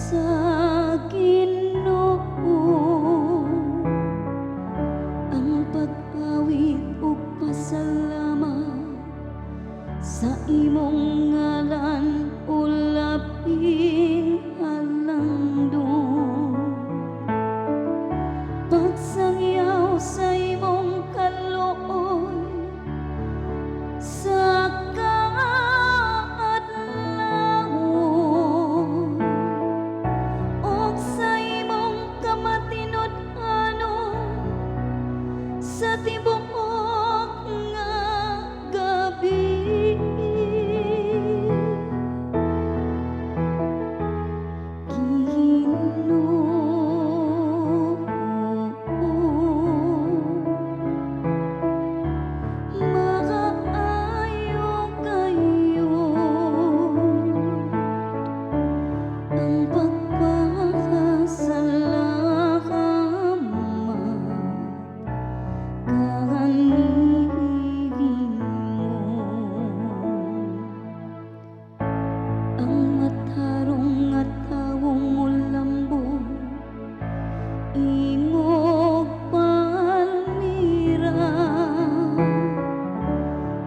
sa Ginoo ang pag-awit ug pasalamat sa imong ngalan o labing halangdon. Pagsangyaw sa imong kaluoy sa kaadlawon ug sa imong kamatinud-anon sa tibuok nga gabi.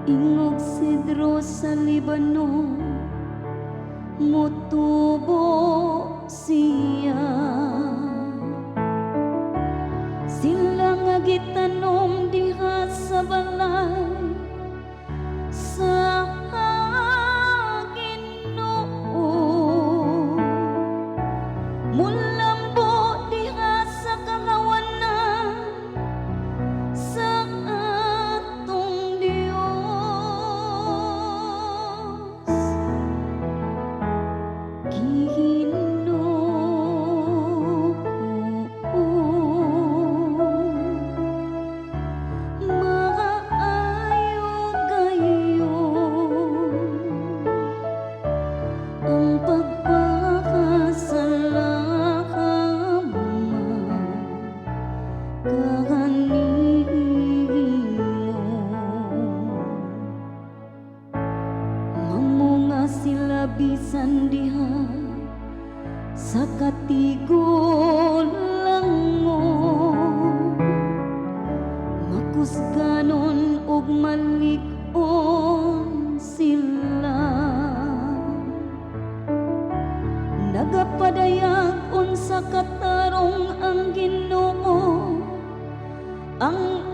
Ingog sidro sa Libano motubo siya. Sila nga gitanom diha sa balay sa Ginoo. Mulambo diha sa kahawanan sa atong Dios. Ginoo, maayo kayo ang pagpapasalamat kanimo. Mamunga sila bisan diha sa katigulangon, makusganon ug malig-on sila. Nagapadayag unsa katarong ang Ginoo ang